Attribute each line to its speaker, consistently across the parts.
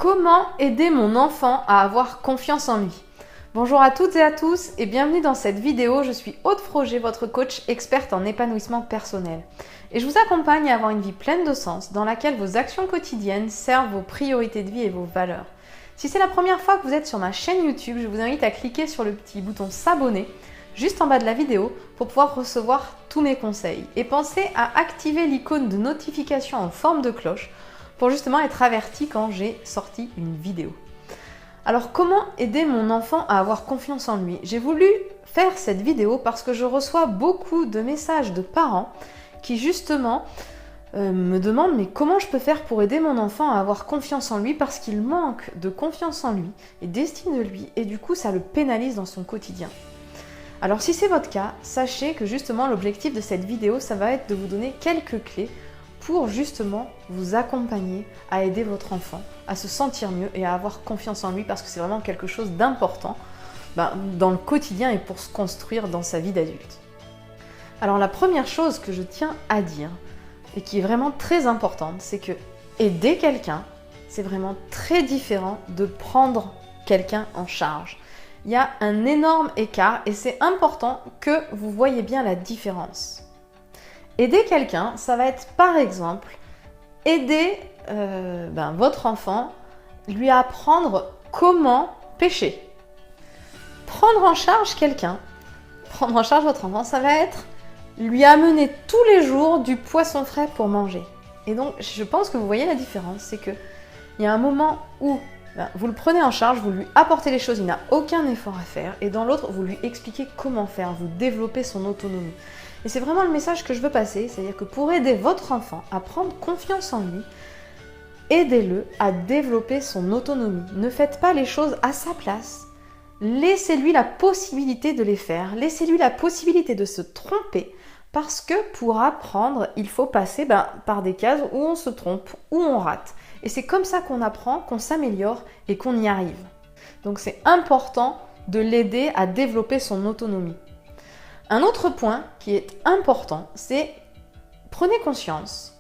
Speaker 1: Comment aider mon enfant à avoir confiance en lui? Bonjour à toutes et à tous et bienvenue dans cette vidéo. Je suis Aude Froger, votre coach experte en épanouissement personnel. Et je vous accompagne à avoir une vie pleine de sens dans laquelle vos actions quotidiennes servent vos priorités de vie et vos valeurs. Si c'est la première fois que vous êtes sur ma chaîne YouTube, je vous invite à cliquer sur le petit bouton s'abonner juste en bas de la vidéo pour pouvoir recevoir tous mes conseils. Et pensez à activer l'icône de notification en forme de cloche pour justement être averti quand j'ai sorti une vidéo. Alors comment aider mon enfant à avoir confiance en lui? J'ai voulu faire cette vidéo parce que je reçois beaucoup de messages de parents qui justement me demandent mais comment je peux faire pour aider mon enfant à avoir confiance en lui parce qu'il manque de confiance en lui et d'estime de lui et du coup ça le pénalise dans son quotidien. Alors si c'est votre cas, sachez que justement l'objectif de cette vidéo ça va être de vous donner quelques clés pour justement vous accompagner à aider votre enfant à se sentir mieux et à avoir confiance en lui parce que c'est vraiment quelque chose d'important dans le quotidien et pour se construire dans sa vie d'adulte. Alors la première chose que je tiens à dire et qui est vraiment très importante, c'est que aider quelqu'un, c'est vraiment très différent de prendre quelqu'un en charge. Il y a un énorme écart et c'est important que vous voyez bien la différence. Aider quelqu'un, ça va être par exemple aider votre enfant, lui apprendre comment pêcher. Prendre en charge quelqu'un, prendre en charge votre enfant, ça va être lui amener tous les jours du poisson frais pour manger. Et donc je pense que vous voyez la différence, c'est qu'il y a un moment où vous le prenez en charge, vous lui apportez les choses, il n'a aucun effort à faire, et dans l'autre, vous lui expliquez comment faire, vous développez son autonomie. Et c'est vraiment le message que je veux passer, c'est-à-dire que pour aider votre enfant à prendre confiance en lui, aidez-le à développer son autonomie. Ne faites pas les choses à sa place. Laissez-lui la possibilité de les faire. Laissez-lui la possibilité de se tromper. Parce que pour apprendre, il faut passer par des cases où on se trompe, où on rate. Et c'est comme ça qu'on apprend, qu'on s'améliore et qu'on y arrive. Donc c'est important de l'aider à développer son autonomie. Un autre point qui est important, c'est prenez conscience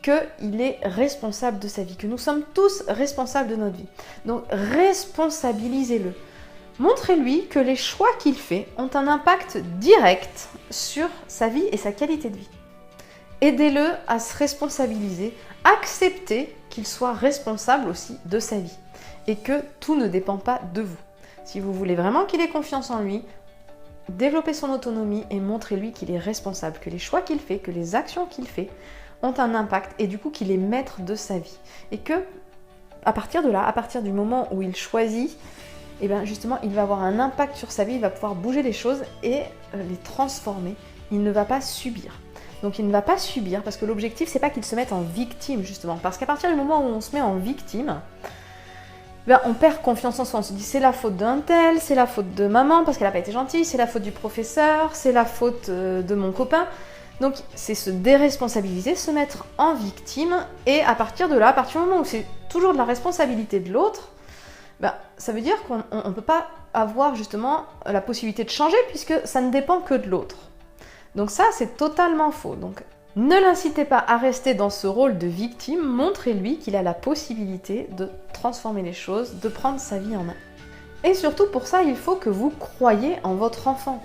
Speaker 1: qu'il est responsable de sa vie, que nous sommes tous responsables de notre vie. Donc responsabilisez-le. Montrez-lui que les choix qu'il fait ont un impact direct sur sa vie et sa qualité de vie. Aidez-le à se responsabiliser, acceptez qu'il soit responsable aussi de sa vie et que tout ne dépend pas de vous. Si vous voulez vraiment qu'il ait confiance en lui, développez son autonomie et montrez-lui qu'il est responsable, que les choix qu'il fait, que les actions qu'il fait ont un impact et du coup qu'il est maître de sa vie. Et que à partir de là, à partir du moment où il choisit, justement il va avoir un impact sur sa vie, il va pouvoir bouger les choses et les transformer. Il ne va pas subir. Donc il ne va pas subir parce que l'objectif c'est pas qu'il se mette en victime justement. Parce qu'à partir du moment où on se met en victime, on perd confiance en soi, on se dit c'est la faute d'un tel, c'est la faute de maman parce qu'elle n'a pas été gentille, c'est la faute du professeur, c'est la faute de mon copain. Donc c'est se déresponsabiliser, se mettre en victime et à partir de là, à partir du moment où c'est toujours de la responsabilité de l'autre, ça veut dire qu'on ne peut pas avoir justement la possibilité de changer puisque ça ne dépend que de l'autre. Donc ça c'est totalement faux. Donc ne l'incitez pas à rester dans ce rôle de victime, montrez-lui qu'il a la possibilité de transformer les choses, de prendre sa vie en main. Et surtout pour ça, il faut que vous croyiez en votre enfant.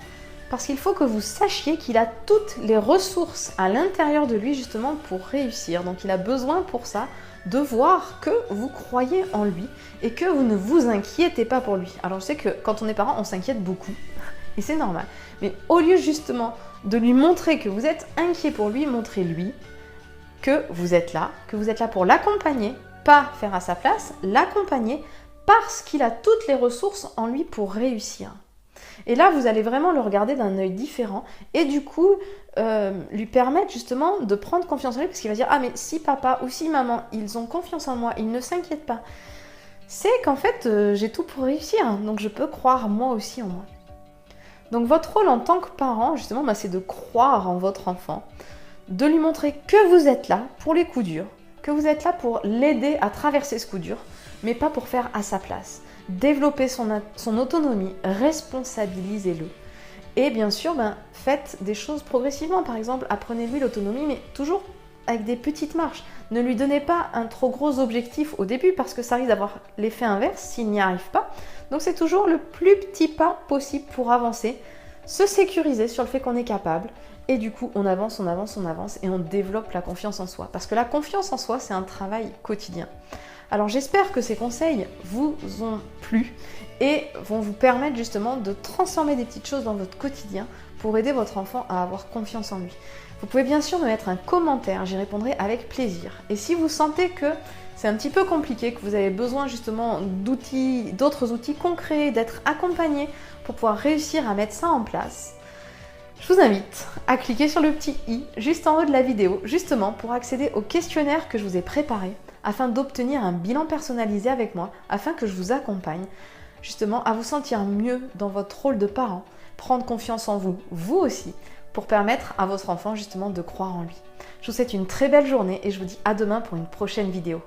Speaker 1: Parce qu'il faut que vous sachiez qu'il a toutes les ressources à l'intérieur de lui justement pour réussir. Donc il a besoin pour ça de voir que vous croyez en lui et que vous ne vous inquiétez pas pour lui. Alors je sais que quand on est parent, on s'inquiète beaucoup et c'est normal. Mais au lieu justement de lui montrer que vous êtes inquiet pour lui, montrez-lui que vous êtes là pour l'accompagner, pas faire à sa place, l'accompagner parce qu'il a toutes les ressources en lui pour réussir. Et là, vous allez vraiment le regarder d'un œil différent et du coup, lui permettre justement de prendre confiance en lui parce qu'il va dire « Ah mais si papa ou si maman, ils ont confiance en moi, ils ne s'inquiètent pas. C'est qu'en fait, j'ai tout pour réussir, donc je peux croire moi aussi en moi. » Donc votre rôle en tant que parent, justement, c'est de croire en votre enfant, de lui montrer que vous êtes là pour les coups durs, que vous êtes là pour l'aider à traverser ce coup dur, mais pas pour faire à sa place. Développez son autonomie, responsabilisez-le. Et bien sûr, faites des choses progressivement. Par exemple, apprenez-lui l'autonomie, mais toujours avec des petites marches. Ne lui donnez pas un trop gros objectif au début parce que ça risque d'avoir l'effet inverse s'il n'y arrive pas. Donc c'est toujours le plus petit pas possible pour avancer, se sécuriser sur le fait qu'on est capable et du coup on avance et on développe la confiance en soi. Parce que la confiance en soi, c'est un travail quotidien. Alors j'espère que ces conseils vous ont plu et vont vous permettre justement de transformer des petites choses dans votre quotidien pour aider votre enfant à avoir confiance en lui. Vous pouvez bien sûr me mettre un commentaire, j'y répondrai avec plaisir. Et si vous sentez que c'est un petit peu compliqué, que vous avez besoin justement d'outils, d'autres outils concrets, d'être accompagné pour pouvoir réussir à mettre ça en place, je vous invite à cliquer sur le petit i juste en haut de la vidéo, justement pour accéder au questionnaire que je vous ai préparé afin d'obtenir un bilan personnalisé avec moi, afin que je vous accompagne justement à vous sentir mieux dans votre rôle de parent, prendre confiance en vous, vous aussi, pour permettre à votre enfant justement de croire en lui. Je vous souhaite une très belle journée et je vous dis à demain pour une prochaine vidéo.